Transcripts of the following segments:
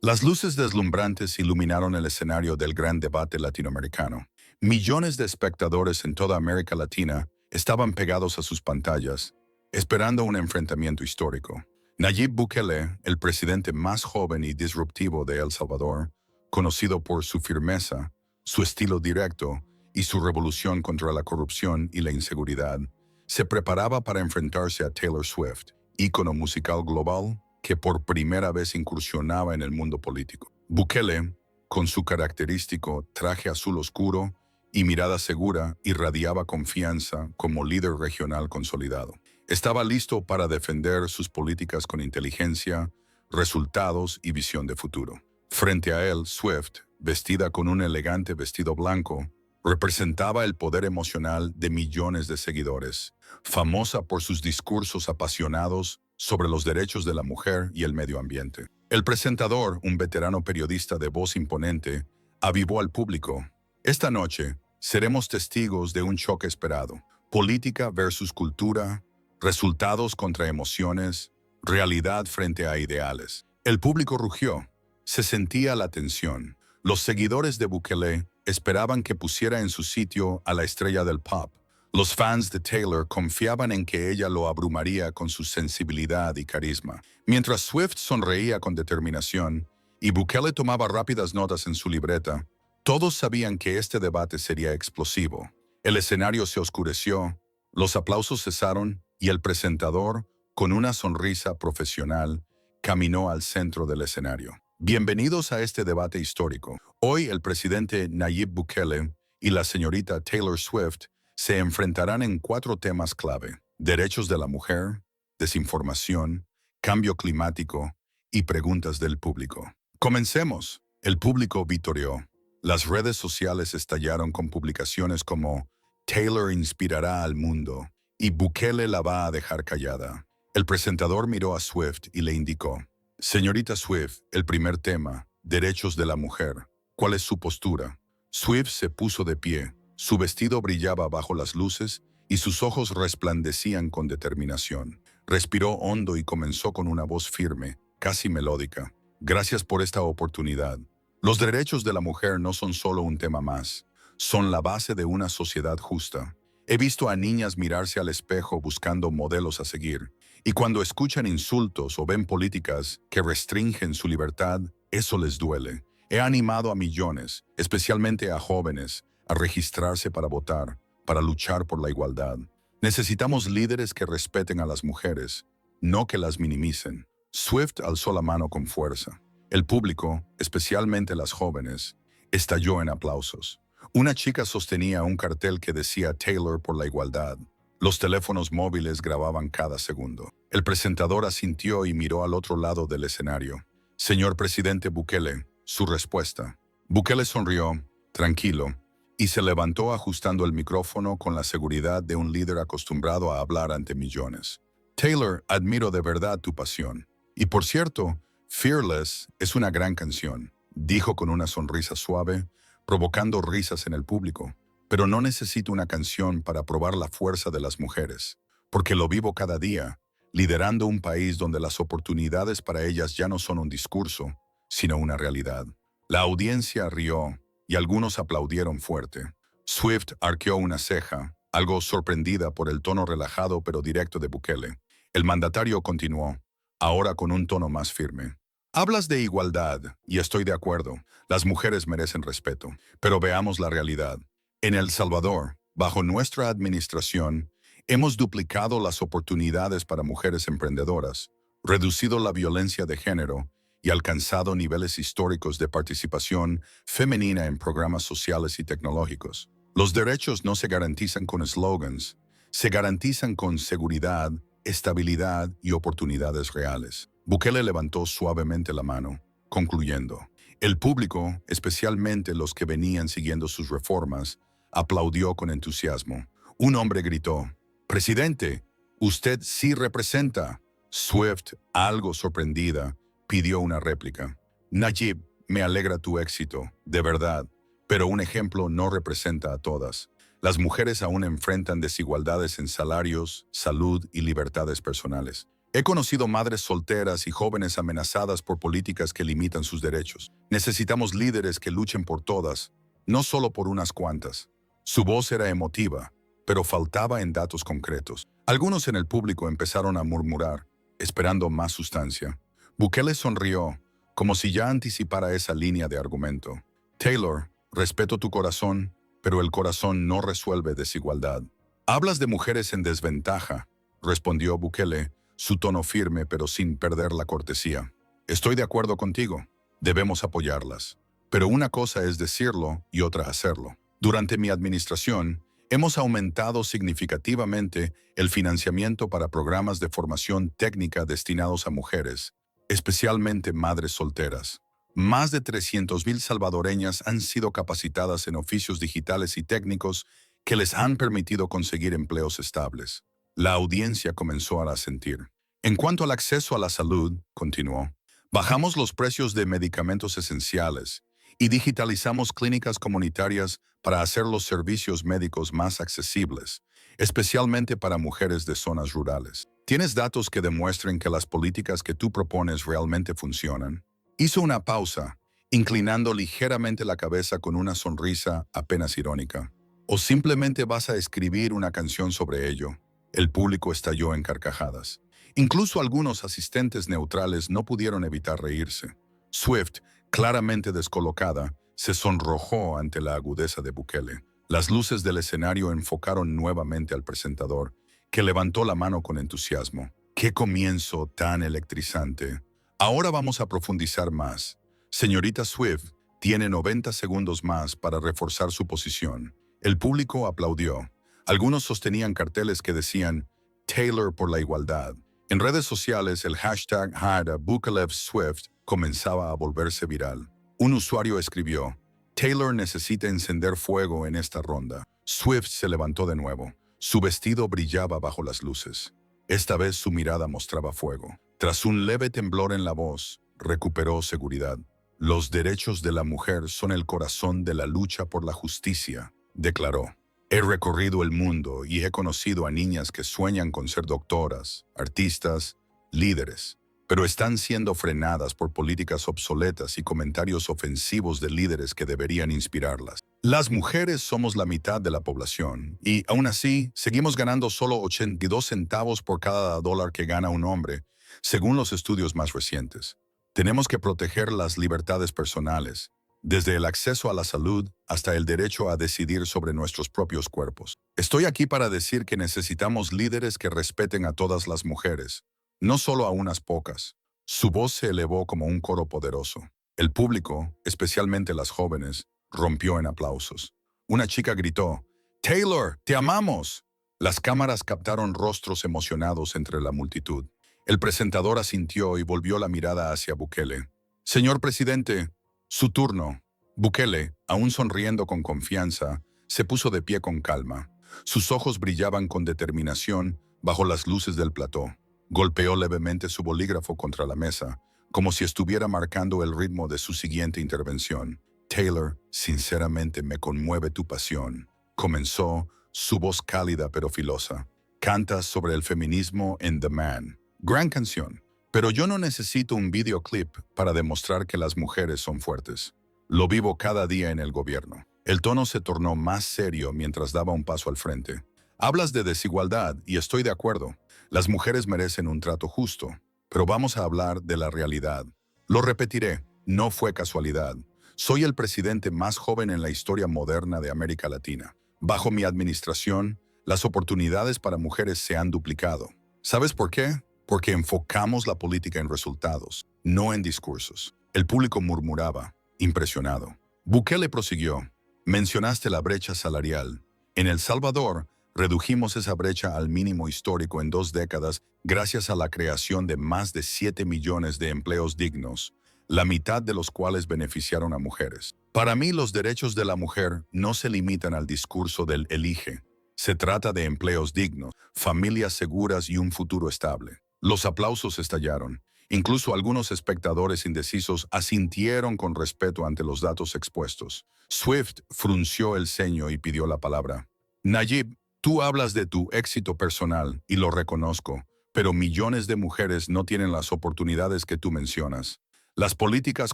Las luces deslumbrantes iluminaron el escenario del gran debate latinoamericano. Millones de espectadores en toda América Latina estaban pegados a sus pantallas, esperando un enfrentamiento histórico. Nayib Bukele, el presidente más joven y disruptivo de El Salvador, conocido por su firmeza, su estilo directo y su revolución contra la corrupción y la inseguridad, se preparaba para enfrentarse a Taylor Swift, ícono musical global que por primera vez incursionaba en el mundo político. Bukele, con su característico traje azul oscuro y mirada segura, irradiaba confianza como líder regional consolidado. Estaba listo para defender sus políticas con inteligencia, resultados y visión de futuro. Frente a él, Swift, vestida con un elegante vestido blanco, representaba el poder emocional de millones de seguidores, famosa por sus discursos apasionados sobre los derechos de la mujer y el medio ambiente. El presentador, un veterano periodista de voz imponente, avivó al público. Esta noche, seremos testigos de un choque esperado. Política versus cultura, resultados contra emociones, realidad frente a ideales. El público rugió. Se sentía la tensión. Los seguidores de Bukele esperaban que pusiera en su sitio a la estrella del pop. Los fans de Taylor confiaban en que ella lo abrumaría con su sensibilidad y carisma. Mientras Swift sonreía con determinación y Bukele tomaba rápidas notas en su libreta, todos sabían que este debate sería explosivo. El escenario se oscureció, los aplausos cesaron y el presentador, con una sonrisa profesional, caminó al centro del escenario. Bienvenidos a este debate histórico. Hoy el presidente Nayib Bukele y la señorita Taylor Swift se enfrentarán en 4 temas clave: derechos de la mujer, desinformación, cambio climático y preguntas del público. Comencemos. El público vitoreó. Las redes sociales estallaron con publicaciones como "Taylor inspirará al mundo" y "Bukele la va a dejar callada". El presentador miró a Swift y le indicó: "Señorita Swift, el primer tema, derechos de la mujer. ¿Cuál es su postura?". Swift se puso de pie. Su vestido brillaba bajo las luces y sus ojos resplandecían con determinación. Respiró hondo y comenzó con una voz firme, casi melódica. "Gracias por esta oportunidad. Los derechos de la mujer no son solo un tema más, son la base de una sociedad justa. He visto a niñas mirarse al espejo buscando modelos a seguir, y cuando escuchan insultos o ven políticas que restringen su libertad, eso les duele. He animado a millones, especialmente a jóvenes, a registrarse para votar, para luchar por la igualdad. Necesitamos líderes que respeten a las mujeres, no que las minimicen". Swift alzó la mano con fuerza. El público, especialmente las jóvenes, estalló en aplausos. Una chica sostenía un cartel que decía "Taylor por la igualdad". Los teléfonos móviles grababan cada segundo. El presentador asintió y miró al otro lado del escenario. "Señor presidente Bukele, su respuesta". Bukele sonrió, tranquilo, y se levantó ajustando el micrófono con la seguridad de un líder acostumbrado a hablar ante millones. "Taylor, admiro de verdad tu pasión. Y por cierto, Fearless es una gran canción", dijo con una sonrisa suave, provocando risas en el público. "Pero no necesito una canción para probar la fuerza de las mujeres, porque lo vivo cada día, liderando un país donde las oportunidades para ellas ya no son un discurso, sino una realidad". La audiencia rió y algunos aplaudieron fuerte. Swift arqueó una ceja, algo sorprendida por el tono relajado pero directo de Bukele. El mandatario continuó, ahora con un tono más firme. "Hablas de igualdad, y estoy de acuerdo. Las mujeres merecen respeto. Pero veamos la realidad. En El Salvador, bajo nuestra administración, hemos duplicado las oportunidades para mujeres emprendedoras, reducido la violencia de género y alcanzado niveles históricos de participación femenina en programas sociales y tecnológicos. Los derechos no se garantizan con eslogans, se garantizan con seguridad, estabilidad y oportunidades reales". Bukele levantó suavemente la mano, concluyendo. El público, especialmente los que venían siguiendo sus reformas, aplaudió con entusiasmo. Un hombre gritó: "Presidente, usted sí representa". Swift, algo sorprendida, pidió una réplica. "Nayib, me alegra tu éxito, de verdad, pero un ejemplo no representa a todas. Las mujeres aún enfrentan desigualdades en salarios, salud y libertades personales. He conocido madres solteras y jóvenes amenazadas por políticas que limitan sus derechos. Necesitamos líderes que luchen por todas, no solo por unas cuantas. Su voz era emotiva, pero faltaba en datos concretos. Algunos en el público empezaron a murmurar, esperando más sustancia. Bukele sonrió, como si ya anticipara esa línea de argumento. Taylor, respeto tu corazón, pero el corazón no resuelve desigualdad. Hablas de mujeres en desventaja, respondió Bukele, su tono firme pero sin perder la cortesía. Estoy de acuerdo contigo. Debemos apoyarlas. Pero una cosa es decirlo y otra hacerlo. Durante mi administración, hemos aumentado significativamente el financiamiento para programas de formación técnica destinados a mujeres, especialmente madres solteras. Más de 300,000 salvadoreñas han sido capacitadas en oficios digitales y técnicos que les han permitido conseguir empleos estables. La audiencia comenzó a asentir. En cuanto al acceso a la salud, continuó, bajamos los precios de medicamentos esenciales y digitalizamos clínicas comunitarias para hacer los servicios médicos más accesibles, especialmente para mujeres de zonas rurales. ¿Tienes datos que demuestren que las políticas que tú propones realmente funcionan? Hizo una pausa, inclinando ligeramente la cabeza con una sonrisa apenas irónica. ¿O simplemente vas a escribir una canción sobre ello? El público estalló en carcajadas. Incluso algunos asistentes neutrales no pudieron evitar reírse. Swift, claramente descolocada, se sonrojó ante la agudeza de Bukele. Las luces del escenario enfocaron nuevamente al presentador, que levantó la mano con entusiasmo. ¡Qué comienzo tan electrizante! Ahora vamos a profundizar más. Señorita Swift tiene 90 segundos más para reforzar su posición. El público aplaudió. Algunos sostenían carteles que decían Taylor por la igualdad. En redes sociales, el hashtag #BukelevSwift comenzaba a volverse viral. Un usuario escribió, Taylor necesita encender fuego en esta ronda. Swift se levantó de nuevo. Su vestido brillaba bajo las luces. Esta vez su mirada mostraba fuego. Tras un leve temblor en la voz, recuperó seguridad. Los derechos de la mujer son el corazón de la lucha por la justicia, declaró. He recorrido el mundo y he conocido a niñas que sueñan con ser doctoras, artistas, líderes, pero están siendo frenadas por políticas obsoletas y comentarios ofensivos de líderes que deberían inspirarlas. Las mujeres somos la mitad de la población y, aún así, seguimos ganando solo 82 centavos por cada dólar que gana un hombre, según los estudios más recientes. Tenemos que proteger las libertades personales, desde el acceso a la salud hasta el derecho a decidir sobre nuestros propios cuerpos. Estoy aquí para decir que necesitamos líderes que respeten a todas las mujeres, no solo a unas pocas. Su voz se elevó como un coro poderoso. El público, especialmente las jóvenes, rompió en aplausos. Una chica gritó, «Taylor, te amamos». Las cámaras captaron rostros emocionados entre la multitud. El presentador asintió y volvió la mirada hacia Bukele. «Señor presidente, su turno». Bukele, aún sonriendo con confianza, se puso de pie con calma. Sus ojos brillaban con determinación bajo las luces del plató. Golpeó levemente su bolígrafo contra la mesa, como si estuviera marcando el ritmo de su siguiente intervención. «Taylor, sinceramente me conmueve tu pasión», comenzó, su voz cálida pero filosa. «Cantas sobre el feminismo en The Man. Gran canción. Pero yo no necesito un videoclip para demostrar que las mujeres son fuertes. Lo vivo cada día en el gobierno». El tono se tornó más serio mientras daba un paso al frente. «Hablas de desigualdad y estoy de acuerdo. Las mujeres merecen un trato justo. Pero vamos a hablar de la realidad. Lo repetiré, no fue casualidad. Soy el presidente más joven en la historia moderna de América Latina. Bajo mi administración, las oportunidades para mujeres se han duplicado. ¿Sabes por qué? Porque enfocamos la política en resultados, no en discursos». El público murmuraba, impresionado. Bukele prosiguió, «Mencionaste la brecha salarial. En El Salvador, redujimos esa brecha al mínimo histórico en 2 décadas gracias a la creación de más de 7 millones de empleos dignos, la mitad de los cuales beneficiaron a mujeres. Para mí, los derechos de la mujer no se limitan al discurso del elige. Se trata de empleos dignos, familias seguras y un futuro estable». Los aplausos estallaron. Incluso algunos espectadores indecisos asintieron con respeto ante los datos expuestos. Swift frunció el ceño y pidió la palabra. «Nayib, tú hablas de tu éxito personal y lo reconozco, pero millones de mujeres no tienen las oportunidades que tú mencionas. Las políticas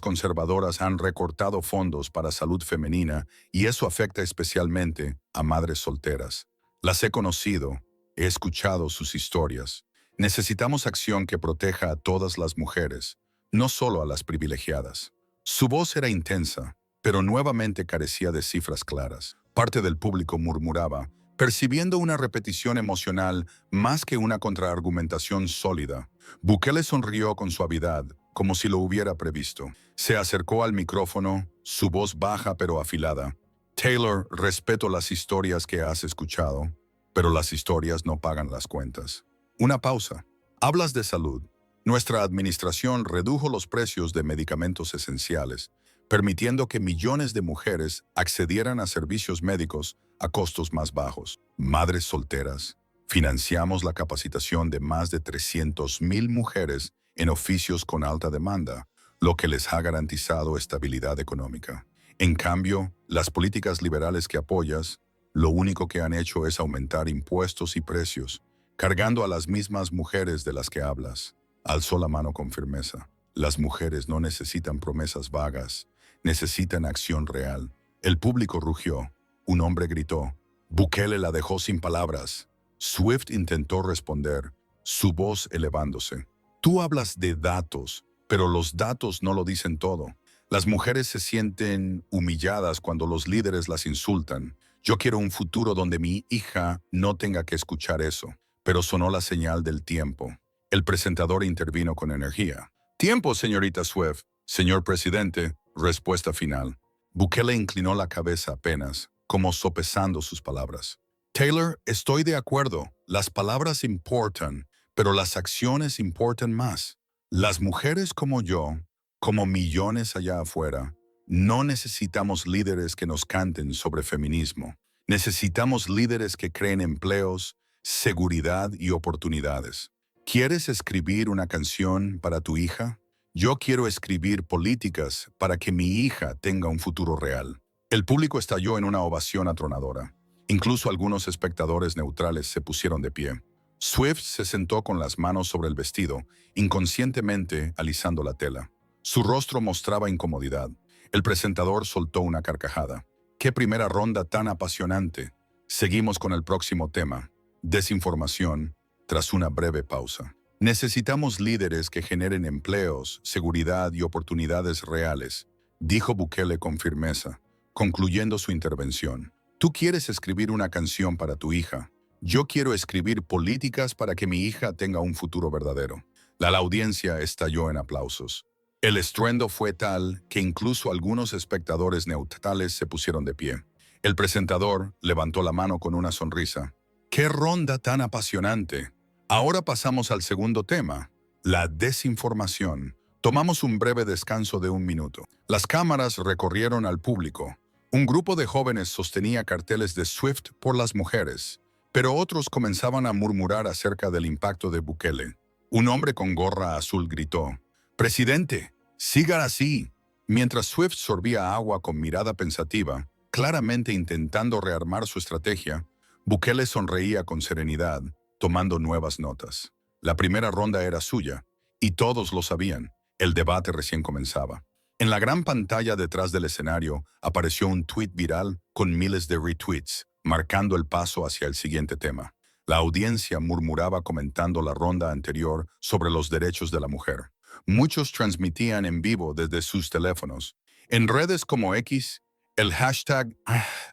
conservadoras han recortado fondos para salud femenina y eso afecta especialmente a madres solteras. Las he conocido, he escuchado sus historias. Necesitamos acción que proteja a todas las mujeres, no solo a las privilegiadas. Su voz era intensa, pero nuevamente carecía de cifras claras. Parte del público murmuraba, percibiendo una repetición emocional más que una contraargumentación sólida. Bukele sonrió con suavidad, como si lo hubiera previsto. Se acercó al micrófono, su voz baja pero afilada. Taylor, respeto las historias que has escuchado, pero las historias no pagan las cuentas. Una pausa. Hablas de salud. Nuestra administración redujo los precios de medicamentos esenciales, permitiendo que millones de mujeres accedieran a servicios médicos a costos más bajos. Madres solteras. Financiamos la capacitación de más de 300,000 mujeres en oficios con alta demanda, lo que les ha garantizado estabilidad económica. En cambio, las políticas liberales que apoyas, lo único que han hecho es aumentar impuestos y precios, cargando a las mismas mujeres de las que hablas. Alzó la mano con firmeza. Las mujeres no necesitan promesas vagas, necesitan acción real. El público rugió. Un hombre gritó. Bukele la dejó sin palabras. Swift intentó responder, su voz elevándose. Tú hablas de datos, pero los datos no lo dicen todo. Las mujeres se sienten humilladas cuando los líderes las insultan. Yo quiero un futuro donde mi hija no tenga que escuchar eso. Pero sonó la señal del tiempo. El presentador intervino con energía. Tiempo, señorita Swift. Señor presidente, respuesta final. Bukele inclinó la cabeza apenas, como sopesando sus palabras. Taylor, estoy de acuerdo. Las palabras importan, pero las acciones importan más. Las mujeres como yo, como millones allá afuera, no necesitamos líderes que nos canten sobre feminismo. Necesitamos líderes que creen empleos, seguridad y oportunidades. ¿Quieres escribir una canción para tu hija? Yo quiero escribir políticas para que mi hija tenga un futuro real. El público estalló en una ovación atronadora. Incluso algunos espectadores neutrales se pusieron de pie. Swift se sentó con las manos sobre el vestido, inconscientemente alisando la tela. Su rostro mostraba incomodidad. El presentador soltó una carcajada. ¡Qué primera ronda tan apasionante! Seguimos con el próximo tema. Desinformación, tras una breve pausa. Necesitamos líderes que generen empleos, seguridad y oportunidades reales, dijo Bukele con firmeza, concluyendo su intervención. Tú quieres escribir una canción para tu hija. Yo quiero escribir políticas para que mi hija tenga un futuro verdadero. La audiencia estalló en aplausos. El estruendo fue tal que incluso algunos espectadores neutrales se pusieron de pie. El presentador levantó la mano con una sonrisa. ¡Qué ronda tan apasionante! Ahora pasamos al segundo tema, la desinformación. Tomamos un breve descanso de 1 minuto. Las cámaras recorrieron al público. Un grupo de jóvenes sostenía carteles de Swift por las mujeres, pero otros comenzaban a murmurar acerca del impacto de Bukele. Un hombre con gorra azul gritó, «Presidente, siga así». Mientras Swift sorbía agua con mirada pensativa, claramente intentando rearmar su estrategia, Bukele sonreía con serenidad, tomando nuevas notas. La primera ronda era suya, y todos lo sabían. El debate recién comenzaba. En la gran pantalla detrás del escenario apareció un tuit viral con miles de retweets, marcando el paso hacia el siguiente tema. La audiencia murmuraba comentando la ronda anterior sobre los derechos de la mujer. Muchos transmitían en vivo desde sus teléfonos. En redes como X, el hashtag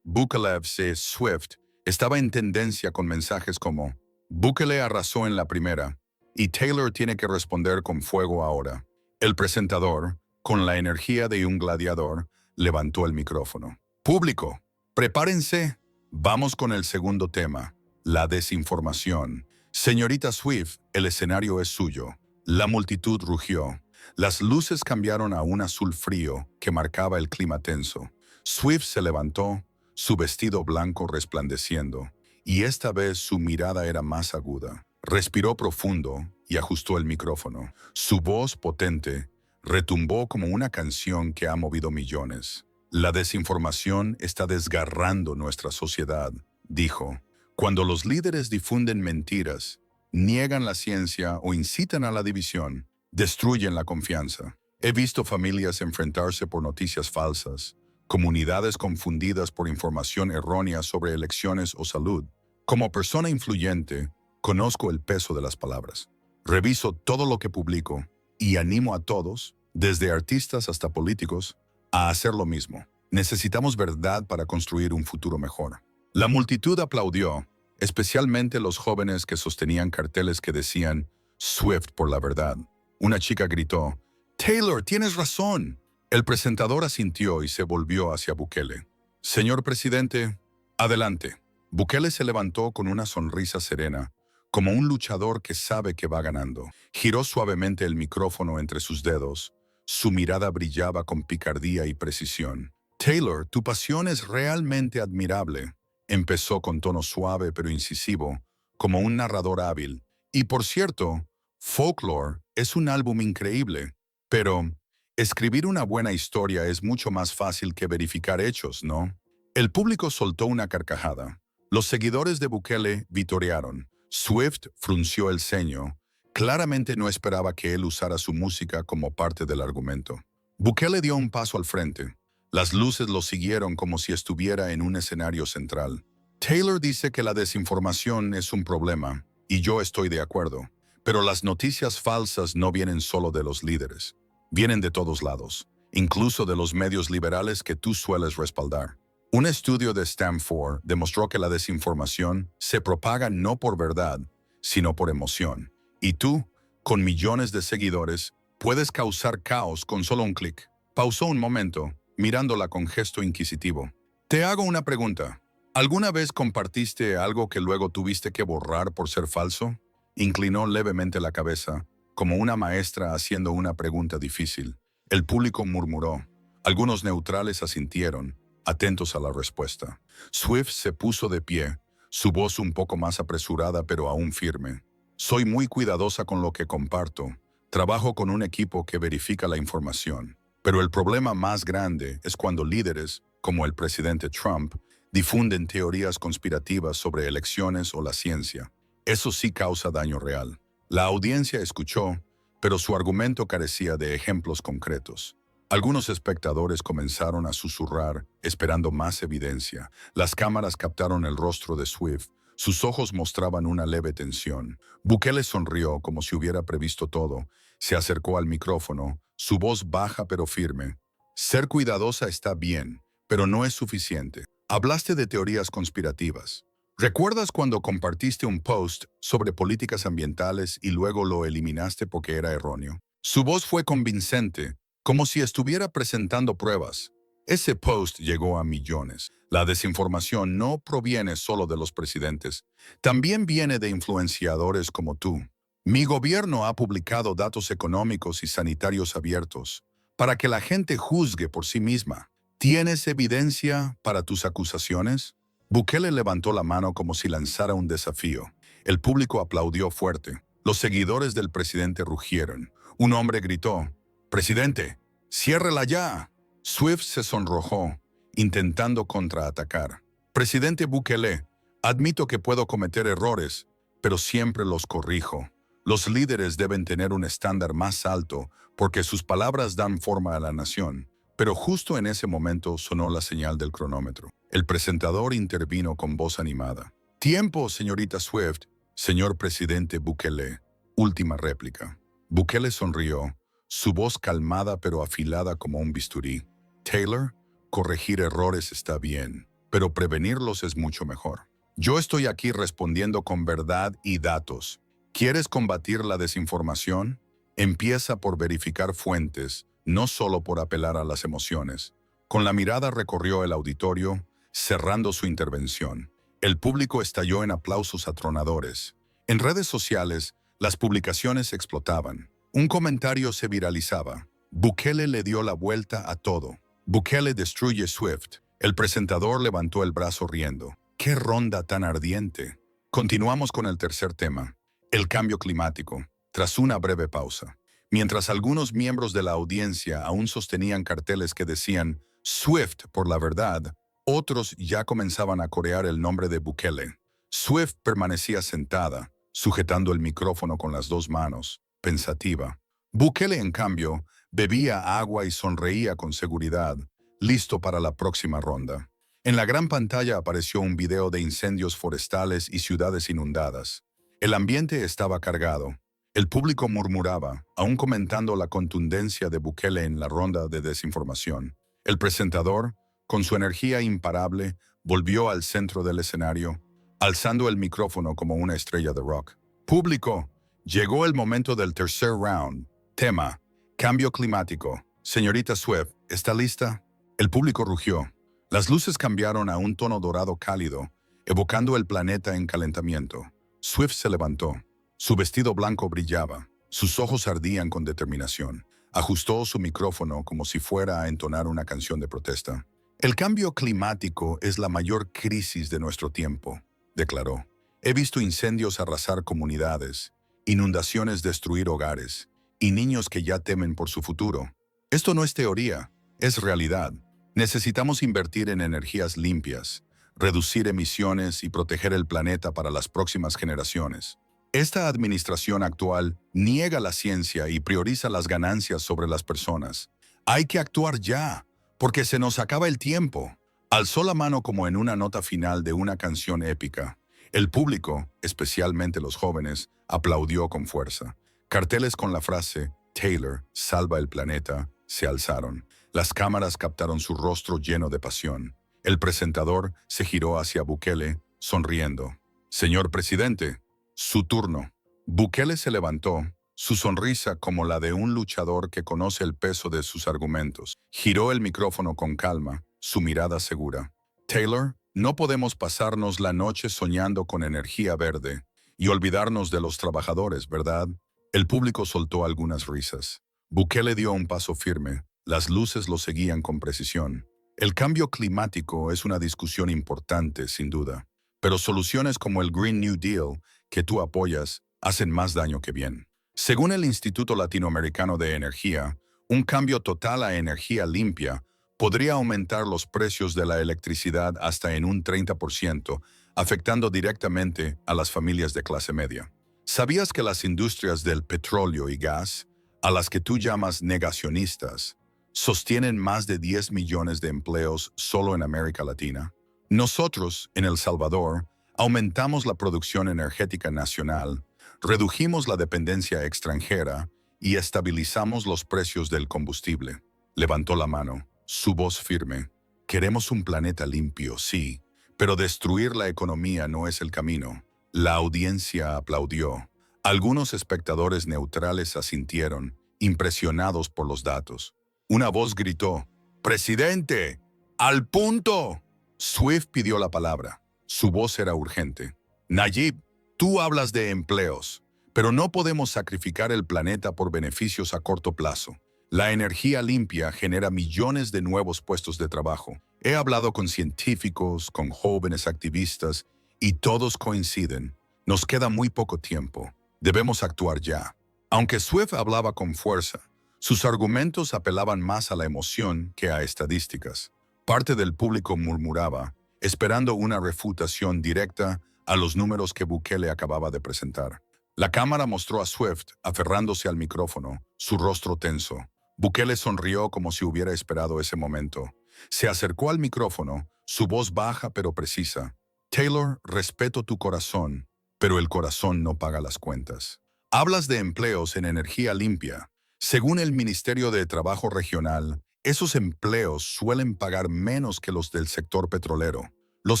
#BukelevSwift estaba en tendencia con mensajes como Bukele arrasó en la primera y Taylor tiene que responder con fuego ahora. El presentador, con la energía de un gladiador, levantó el micrófono. Público, prepárense. Vamos con el segundo tema, la desinformación. Señorita Swift, el escenario es suyo. La multitud rugió. Las luces cambiaron a un azul frío que marcaba el clima tenso. Swift se levantó, su vestido blanco resplandeciendo, y esta vez su mirada era más aguda. Respiró profundo y ajustó el micrófono. Su voz potente retumbó como una canción que ha movido millones. La desinformación está desgarrando nuestra sociedad, dijo. Cuando los líderes difunden mentiras, niegan la ciencia o incitan a la división, destruyen la confianza. He visto familias enfrentarse por noticias falsas, comunidades confundidas por información errónea sobre elecciones o salud. Como persona influyente, conozco el peso de las palabras. Reviso todo lo que publico y animo a todos, desde artistas hasta políticos, a hacer lo mismo. Necesitamos verdad para construir un futuro mejor. La multitud aplaudió, especialmente los jóvenes que sostenían carteles que decían Swift por la verdad. Una chica gritó, «Taylor, tienes razón». El presentador asintió y se volvió hacia Bukele. «Señor presidente, adelante». Bukele se levantó con una sonrisa serena, como un luchador que sabe que va ganando. Giró suavemente el micrófono entre sus dedos. Su mirada brillaba con picardía y precisión. «Taylor, tu pasión es realmente admirable», empezó con tono suave pero incisivo, como un narrador hábil. «Y por cierto, Folklore es un álbum increíble, pero escribir una buena historia es mucho más fácil que verificar hechos, ¿no?» El público soltó una carcajada. Los seguidores de Bukele vitorearon. Swift frunció el ceño. Claramente no esperaba que él usara su música como parte del argumento. Bukele dio un paso al frente. Las luces lo siguieron como si estuviera en un escenario central. «Taylor dice que la desinformación es un problema, y yo estoy de acuerdo. Pero las noticias falsas no vienen solo de los líderes. Vienen de todos lados, incluso de los medios liberales que tú sueles respaldar. Un estudio de Stanford demostró que la desinformación se propaga no por verdad, sino por emoción. Y tú, con millones de seguidores, puedes causar caos con solo un clic». Pausó un momento, mirándola con gesto inquisitivo. «Te hago una pregunta. ¿Alguna vez compartiste algo que luego tuviste que borrar por ser falso?» Inclinó levemente la cabeza, como una maestra haciendo una pregunta difícil. El público murmuró. Algunos neutrales asintieron, atentos a la respuesta. Swift se puso de pie, su voz un poco más apresurada pero aún firme. «Soy muy cuidadosa con lo que comparto. Trabajo con un equipo que verifica la información. Pero el problema más grande es cuando líderes, como el presidente Trump, difunden teorías conspirativas sobre elecciones o la ciencia. Eso sí causa daño real». La audiencia escuchó, pero su argumento carecía de ejemplos concretos. Algunos espectadores comenzaron a susurrar, esperando más evidencia. Las cámaras captaron el rostro de Swift. Sus ojos mostraban una leve tensión. Bukele sonrió como si hubiera previsto todo. Se acercó al micrófono, su voz baja pero firme. «Ser cuidadosa está bien, pero no es suficiente. Hablaste de teorías conspirativas. ¿Recuerdas cuando compartiste un post sobre políticas ambientales y luego lo eliminaste porque era erróneo?» Su voz fue convincente, como si estuviera presentando pruebas. Ese post llegó a millones. La desinformación no proviene solo de los presidentes, también viene de influenciadores como tú. Mi gobierno ha publicado datos económicos y sanitarios abiertos para que la gente juzgue por sí misma. ¿Tienes evidencia para tus acusaciones? Bukele levantó la mano como si lanzara un desafío. El público aplaudió fuerte. Los seguidores del presidente rugieron. Un hombre gritó, «Presidente, ciérrela ya». Swift se sonrojó, intentando contraatacar. «Presidente Bukele, admito que puedo cometer errores, pero siempre los corrijo. Los líderes deben tener un estándar más alto porque sus palabras dan forma a la nación». Pero justo en ese momento sonó la señal del cronómetro. El presentador intervino con voz animada. «Tiempo, señorita Swift, señor presidente Bukele». Última réplica. Bukele sonrió, su voz calmada pero afilada como un bisturí. «Taylor, corregir errores está bien, pero prevenirlos es mucho mejor. Yo estoy aquí respondiendo con verdad y datos. ¿Quieres combatir la desinformación? Empieza por verificar fuentes, no solo por apelar a las emociones». Con la mirada recorrió el auditorio, cerrando su intervención. El público estalló en aplausos atronadores. En redes sociales, las publicaciones explotaban. Un comentario se viralizaba. «Bukele le dio la vuelta a todo. Bukele destruye Swift». El presentador levantó el brazo riendo. «¡Qué ronda tan ardiente!». Continuamos con el tercer tema, el cambio climático, tras una breve pausa. Mientras algunos miembros de la audiencia aún sostenían carteles que decían «Swift por la verdad», otros ya comenzaban a corear el nombre de Bukele. Swift permanecía sentada, sujetando el micrófono con las dos manos, pensativa. Bukele, en cambio, bebía agua y sonreía con seguridad, listo para la próxima ronda. En la gran pantalla apareció un video de incendios forestales y ciudades inundadas. El ambiente estaba cargado. El público murmuraba, aún comentando la contundencia de Bukele en la ronda de desinformación. El presentador, con su energía imparable, volvió al centro del escenario, alzando el micrófono como una estrella de rock. Público, llegó el momento del tercer round. Tema: cambio climático. Señorita Swift, ¿está lista? El público rugió. Las luces cambiaron a un tono dorado cálido, evocando el planeta en calentamiento. Swift se levantó. Su vestido blanco brillaba. Sus ojos ardían con determinación. Ajustó su micrófono como si fuera a entonar una canción de protesta. El cambio climático es la mayor crisis de nuestro tiempo, declaró. He visto incendios arrasar comunidades, inundaciones destruir hogares, y niños que ya temen por su futuro. Esto no es teoría, es realidad. Necesitamos invertir en energías limpias, reducir emisiones y proteger el planeta para las próximas generaciones. Esta administración actual niega la ciencia y prioriza las ganancias sobre las personas. Hay que actuar ya, porque se nos acaba el tiempo. Alzó la mano como en una nota final de una canción épica. El público, especialmente los jóvenes, aplaudió con fuerza. Carteles con la frase «Taylor, salva el planeta» se alzaron. Las cámaras captaron su rostro lleno de pasión. El presentador se giró hacia Bukele, sonriendo. «Señor presidente, su turno». Bukele se levantó, su sonrisa como la de un luchador que conoce el peso de sus argumentos. Giró el micrófono con calma, su mirada segura. «Taylor, no podemos pasarnos la noche soñando con energía verde y olvidarnos de los trabajadores, ¿verdad?» El público soltó algunas risas. Bukele dio un paso firme. Las luces lo seguían con precisión. El cambio climático es una discusión importante, sin duda, pero soluciones como el Green New Deal, que tú apoyas, hacen más daño que bien. Según el Instituto Latinoamericano de Energía, un cambio total a energía limpia podría aumentar los precios de la electricidad hasta en un 30%, afectando directamente a las familias de clase media. ¿Sabías que las industrias del petróleo y gas, a las que tú llamas negacionistas, sostienen más de 10 millones de empleos solo en América Latina? Nosotros, en El Salvador, aumentamos la producción energética nacional, redujimos la dependencia extranjera y estabilizamos los precios del combustible. Levantó la mano, su voz firme. Queremos un planeta limpio, sí, pero destruir la economía no es el camino. La audiencia aplaudió. Algunos espectadores neutrales asintieron, impresionados por los datos. Una voz gritó: «¡Presidente! ¡Al punto!». Swift pidió la palabra. Su voz era urgente. «Nayib, tú hablas de empleos, pero no podemos sacrificar el planeta por beneficios a corto plazo. La energía limpia genera millones de nuevos puestos de trabajo. He hablado con científicos, con jóvenes activistas, y todos coinciden. Nos queda muy poco tiempo. Debemos actuar ya». Aunque Swift hablaba con fuerza, sus argumentos apelaban más a la emoción que a estadísticas. Parte del público murmuraba, esperando una refutación directa a los números que Bukele acababa de presentar. La cámara mostró a Swift aferrándose al micrófono, su rostro tenso. Bukele sonrió como si hubiera esperado ese momento. Se acercó al micrófono, su voz baja pero precisa. «Taylor, respeto tu corazón, pero el corazón no paga las cuentas. Hablas de empleos en energía limpia. Según el Ministerio de Trabajo Regional, esos empleos suelen pagar menos que los del sector petrolero. Los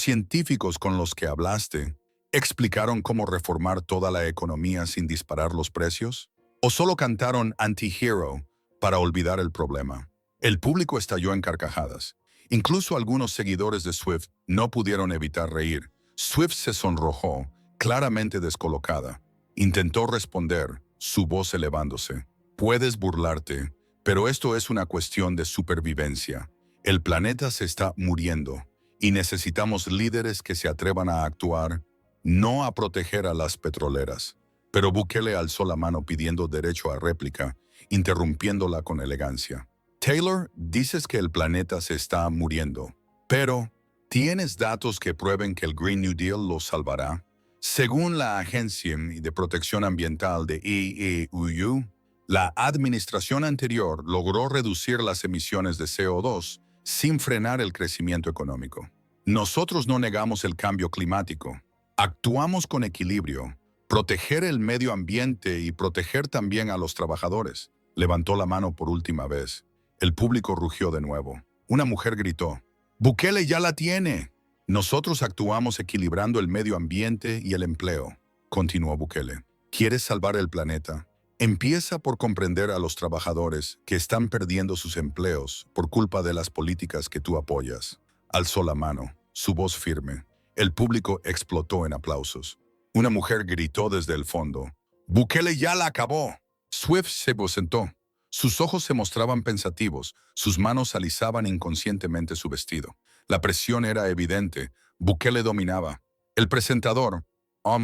científicos con los que hablaste explicaron cómo reformar toda la economía sin disparar los precios, o solo cantaron anti-hero para olvidar el problema». El público estalló en carcajadas. Incluso algunos seguidores de Swift no pudieron evitar reír. Swift se sonrojó, claramente descolocada. Intentó responder, su voz elevándose. «Puedes burlarte, pero esto es una cuestión de supervivencia. El planeta se está muriendo y necesitamos líderes que se atrevan a actuar, no a proteger a las petroleras». Pero Bukele alzó la mano pidiendo derecho a réplica, interrumpiéndola con elegancia. «Taylor, dices que el planeta se está muriendo, pero ¿tienes datos que prueben que el Green New Deal lo salvará? Según la Agencia de Protección Ambiental de EEUU, la administración anterior logró reducir las emisiones de CO2 sin frenar el crecimiento económico. Nosotros no negamos el cambio climático. Actuamos con equilibrio. Proteger el medio ambiente y proteger también a los trabajadores. Levantó la mano por última vez. El público rugió de nuevo. Una mujer gritó: «Bukele ya la tiene». Nosotros actuamos equilibrando el medio ambiente y el empleo, continuó Bukele. ¿Quieres salvar el planeta? Empieza por comprender a los trabajadores que están perdiendo sus empleos por culpa de las políticas que tú apoyas. Alzó la mano, su voz firme. El público explotó en aplausos. Una mujer gritó desde el fondo: «Bukele ya la acabó». Swift se sentó. Sus ojos se mostraban pensativos, sus manos alisaban inconscientemente su vestido. La presión era evidente. Bukele dominaba. El presentador, con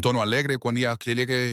tono alegre cuando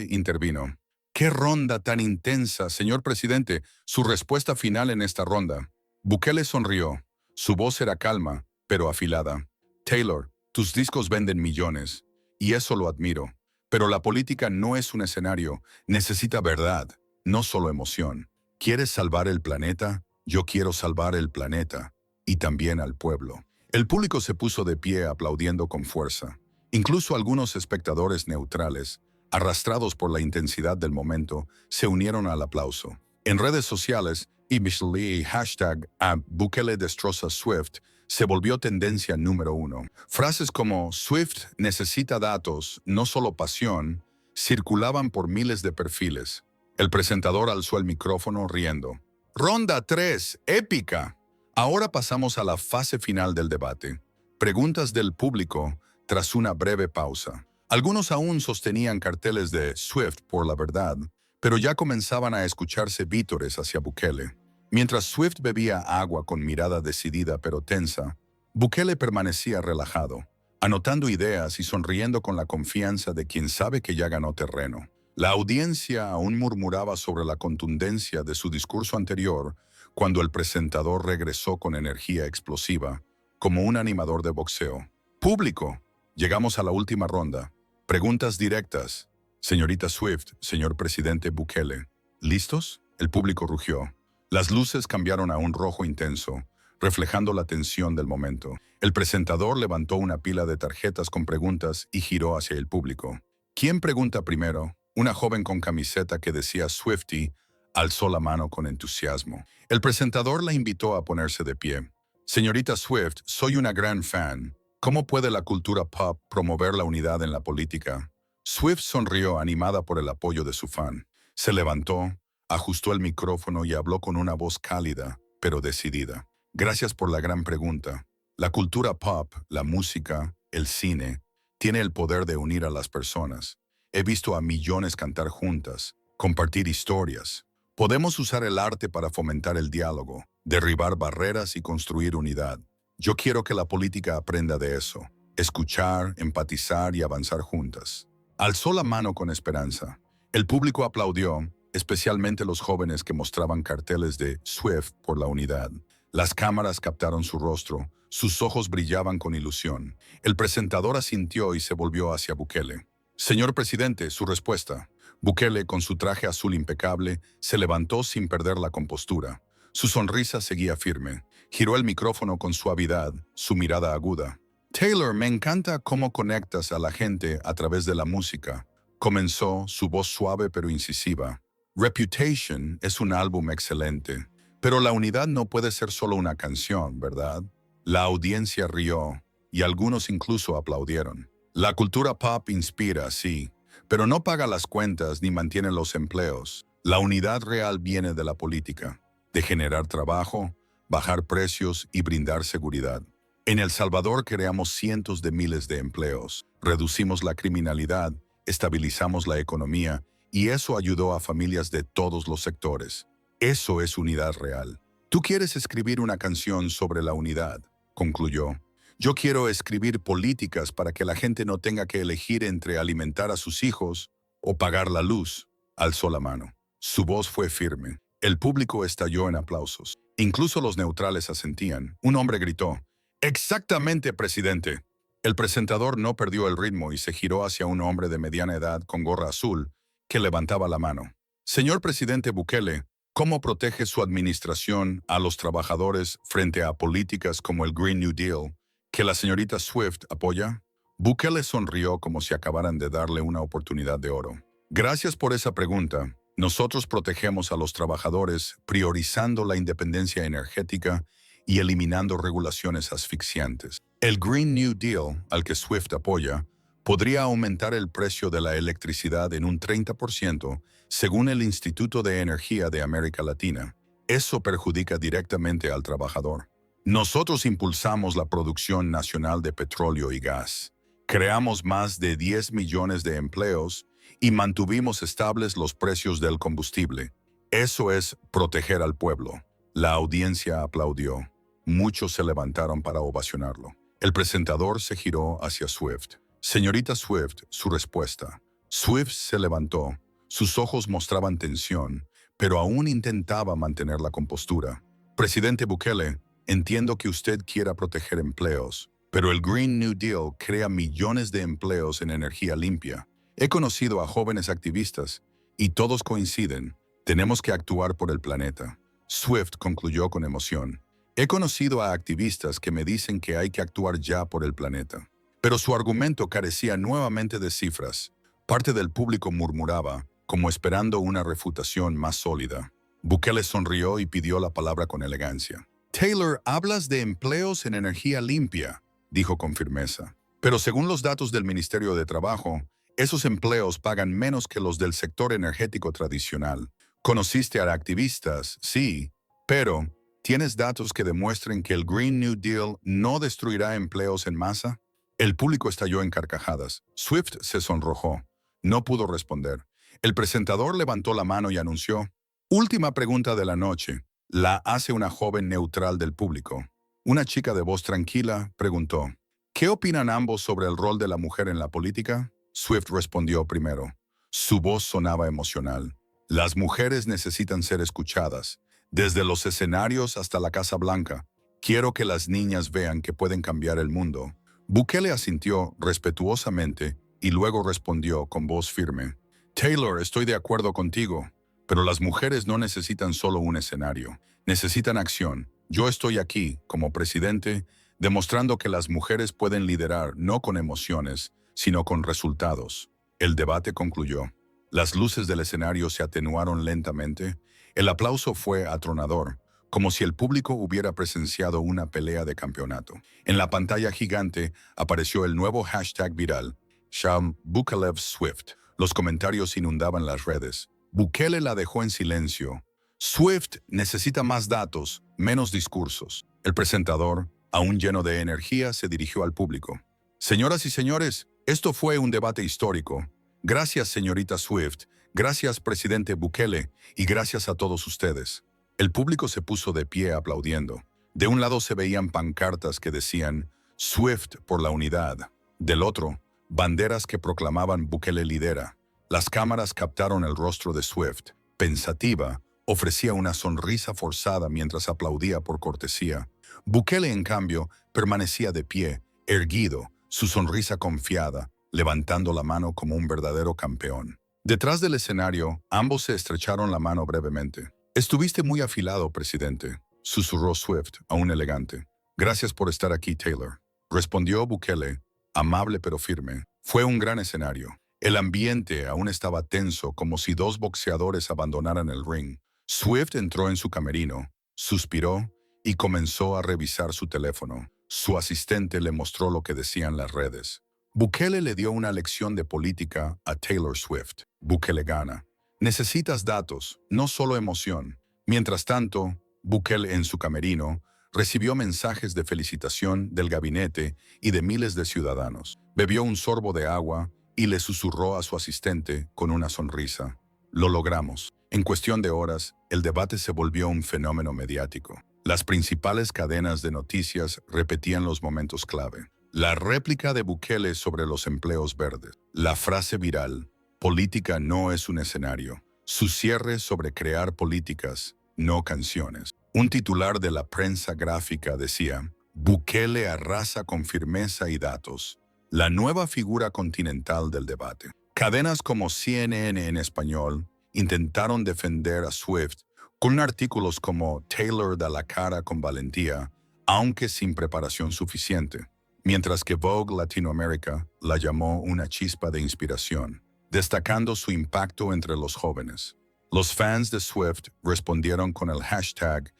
intervino. «¡Qué ronda tan intensa, señor presidente! Su respuesta final en esta ronda». Bukele sonrió. Su voz era calma, pero afilada. «Taylor, tus discos venden millones, y eso lo admiro. Pero la política no es un escenario, necesita verdad, no solo emoción. ¿Quieres salvar el planeta? Yo quiero salvar el planeta, y también al pueblo». El público se puso de pie aplaudiendo con fuerza. Incluso algunos espectadores neutrales, arrastrados por la intensidad del momento, se unieron al aplauso. En redes sociales, y hashtag a Bukele destroza Swift se volvió tendencia número 1. Frases como «Swift necesita datos, no solo pasión», circulaban por miles de perfiles. El presentador alzó el micrófono riendo. «Ronda 3, épica». Ahora pasamos a la fase final del debate. Preguntas del público tras una breve pausa. Algunos aún sostenían carteles de «Swift por la verdad», pero ya comenzaban a escucharse vítores hacia Bukele. Mientras Swift bebía agua con mirada decidida pero tensa, Bukele permanecía relajado, anotando ideas y sonriendo con la confianza de quien sabe que ya ganó terreno. La audiencia aún murmuraba sobre la contundencia de su discurso anterior cuando el presentador regresó con energía explosiva, como un animador de boxeo. «Público, llegamos a la última ronda. Preguntas directas. Señorita Swift, señor presidente Bukele. ¿Listos?». El público rugió. Las luces cambiaron a un rojo intenso, reflejando la tensión del momento. El presentador levantó una pila de tarjetas con preguntas y giró hacia el público. «¿Quién pregunta primero?». Una joven con camiseta que decía Swiftie alzó la mano con entusiasmo. El presentador la invitó a ponerse de pie. «Señorita Swift, soy una gran fan. ¿Cómo puede la cultura pop promover la unidad en la política?». Swift sonrió animada por el apoyo de su fan. Se levantó, ajustó el micrófono y habló con una voz cálida, pero decidida. «Gracias por la gran pregunta. La cultura pop, la música, el cine, tiene el poder de unir a las personas. He visto a millones cantar juntas, compartir historias. Podemos usar el arte para fomentar el diálogo, derribar barreras y construir unidad. Yo quiero que la política aprenda de eso, escuchar, empatizar y avanzar juntas». Alzó la mano con esperanza. El público aplaudió, especialmente los jóvenes que mostraban carteles de «Swift por la unidad». Las cámaras captaron su rostro, sus ojos brillaban con ilusión. El presentador asintió y se volvió hacia Bukele. «Señor presidente, su respuesta». Bukele, con su traje azul impecable, se levantó sin perder la compostura. Su sonrisa seguía firme. Giró el micrófono con suavidad, su mirada aguda. «Taylor, me encanta cómo conectas a la gente a través de la música», comenzó, su voz suave pero incisiva. «Reputation es un álbum excelente, pero la unidad no puede ser solo una canción, ¿verdad?». La audiencia rió, y algunos incluso aplaudieron. «La cultura pop inspira, sí, pero no paga las cuentas ni mantiene los empleos. La unidad real viene de la política, de generar trabajo, bajar precios y brindar seguridad. En El Salvador creamos cientos de miles de empleos, reducimos la criminalidad, estabilizamos la economía y eso ayudó a familias de todos los sectores. Eso es unidad real. Tú quieres escribir una canción sobre la unidad», concluyó. «Yo quiero escribir políticas para que la gente no tenga que elegir entre alimentar a sus hijos o pagar la luz». Alzó la mano. Su voz fue firme. El público estalló en aplausos. Incluso los neutrales asentían. Un hombre gritó: «Exactamente, presidente». El presentador no perdió el ritmo y se giró hacia un hombre de mediana edad con gorra azul que levantaba la mano. Señor presidente Bukele, ¿cómo protege su administración a los trabajadores frente a políticas como el Green New Deal que la señorita Swift apoya? Bukele sonrió como si acabaran de darle una oportunidad de oro. Gracias por esa pregunta. Nosotros protegemos a los trabajadores priorizando la independencia energética y eliminando regulaciones asfixiantes. El Green New Deal, al que Swift apoya, podría aumentar el precio de la electricidad en un 30%, según el Instituto de Energía de América Latina. Eso perjudica directamente al trabajador. Nosotros impulsamos la producción nacional de petróleo y gas. Creamos más de 10 millones de empleos y mantuvimos estables los precios del combustible. Eso es proteger al pueblo. La audiencia aplaudió. Muchos se levantaron para ovacionarlo. El presentador se giró hacia Swift. Señorita Swift, su respuesta. Swift se levantó. Sus ojos mostraban tensión, pero aún intentaba mantener la compostura. Presidente Bukele, entiendo que usted quiera proteger empleos, pero el Green New Deal crea millones de empleos en energía limpia. He conocido a jóvenes activistas y todos coinciden. Tenemos que actuar por el planeta. Swift concluyó con emoción. He conocido a activistas que me dicen que hay que actuar ya por el planeta. Pero su argumento carecía nuevamente de cifras. Parte del público murmuraba, como esperando una refutación más sólida. Bukele sonrió y pidió la palabra con elegancia. Taylor, hablas de empleos en energía limpia, dijo con firmeza. Pero según los datos del Ministerio de Trabajo, esos empleos pagan menos que los del sector energético tradicional. Conociste a activistas, sí, pero ¿tienes datos que demuestren que el Green New Deal no destruirá empleos en masa? El público estalló en carcajadas. Swift se sonrojó. No pudo responder. El presentador levantó la mano y anunció: última pregunta de la noche. La hace una joven neutral del público. Una chica de voz tranquila preguntó: ¿qué opinan ambos sobre el rol de la mujer en la política? Swift respondió primero. Su voz sonaba emocional. Las mujeres necesitan ser escuchadas, desde los escenarios hasta la Casa Blanca. Quiero que las niñas vean que pueden cambiar el mundo. Bukele asintió respetuosamente y luego respondió con voz firme: Taylor, estoy de acuerdo contigo, pero las mujeres no necesitan solo un escenario, necesitan acción. Yo estoy aquí, como presidente, demostrando que las mujeres pueden liderar no con emociones, sino con resultados. El debate concluyó. Las luces del escenario se atenuaron lentamente. El aplauso fue atronador, como si el público hubiera presenciado una pelea de campeonato. En la pantalla gigante apareció el nuevo hashtag viral, Sham Bukelev Swift. Los comentarios inundaban las redes. Bukele la dejó en silencio. Swift necesita más datos, menos discursos. El presentador, aún lleno de energía, se dirigió al público. Señoras y señores, esto fue un debate histórico. Gracias, señorita Swift, gracias, presidente Bukele, y gracias a todos ustedes. El público se puso de pie aplaudiendo. De un lado se veían pancartas que decían Swift por la unidad. Del otro, banderas que proclamaban Bukele lidera. Las cámaras captaron el rostro de Swift. Pensativa, ofrecía una sonrisa forzada mientras aplaudía por cortesía. Bukele, en cambio, permanecía de pie, erguido, su sonrisa confiada, levantando la mano como un verdadero campeón. Detrás del escenario, ambos se estrecharon la mano brevemente. Estuviste muy afilado, presidente, susurró Swift, aún elegante. Gracias por estar aquí, Taylor, respondió Bukele, amable pero firme. Fue un gran escenario. El ambiente aún estaba tenso, como si dos boxeadores abandonaran el ring. Swift entró en su camerino, suspiró y comenzó a revisar su teléfono. Su asistente le mostró lo que decían las redes. Bukele le dio una lección de política a Taylor Swift. Bukele gana. Necesitas datos, no solo emoción. Mientras tanto, Bukele en su camerino recibió mensajes de felicitación del gabinete y de miles de ciudadanos. Bebió un sorbo de agua y le susurró a su asistente con una sonrisa. Lo logramos. En cuestión de horas, el debate se volvió un fenómeno mediático. Las principales cadenas de noticias repetían los momentos clave. La réplica de Bukele sobre los empleos verdes. La frase viral, política no es un escenario. Su cierre sobre crear políticas, no canciones. Un titular de la prensa gráfica decía, Bukele arrasa con firmeza y datos. La nueva figura continental del debate. Cadenas como CNN en español intentaron defender a Swift con artículos como Taylor da la cara con valentía, aunque sin preparación suficiente, mientras que Vogue Latinoamérica la llamó una chispa de inspiración, destacando su impacto entre los jóvenes. Los fans de Swift respondieron con el hashtag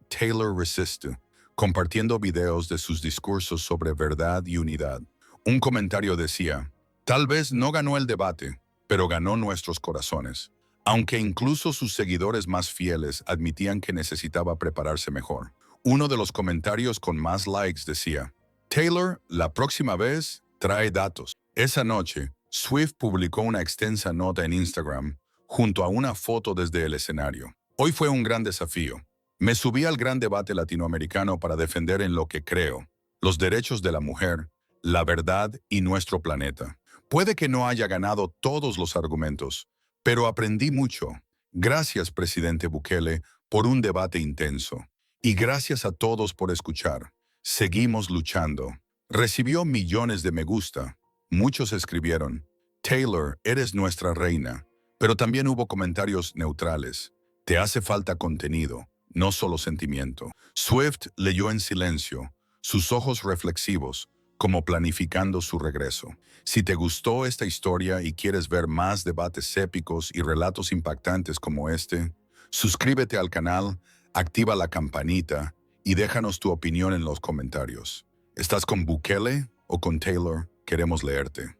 #TaylorResiste, compartiendo videos de sus discursos sobre verdad y unidad. Un comentario decía, tal vez no ganó el debate, pero ganó nuestros corazones, aunque incluso sus seguidores más fieles admitían que necesitaba prepararse mejor. Uno de los comentarios con más likes decía, Taylor, la próxima vez, trae datos. Esa noche, Swift publicó una extensa nota en Instagram junto a una foto desde el escenario. Hoy fue un gran desafío. Me subí al gran debate latinoamericano para defender en lo que creo, los derechos de la mujer, la verdad y nuestro planeta. Puede que no haya ganado todos los argumentos, pero aprendí mucho. Gracias, presidente Bukele, por un debate intenso. Y gracias a todos por escuchar. Seguimos luchando. Recibió millones de me gusta. Muchos escribieron, Taylor, eres nuestra reina. Pero también hubo comentarios neutrales. Te hace falta contenido, no solo sentimiento. Swift leyó en silencio, sus ojos reflexivos, como planificando su regreso. Si te gustó esta historia y quieres ver más debates épicos y relatos impactantes como este, suscríbete al canal, activa la campanita y déjanos tu opinión en los comentarios. ¿Estás con Bukele o con Taylor? Queremos leerte.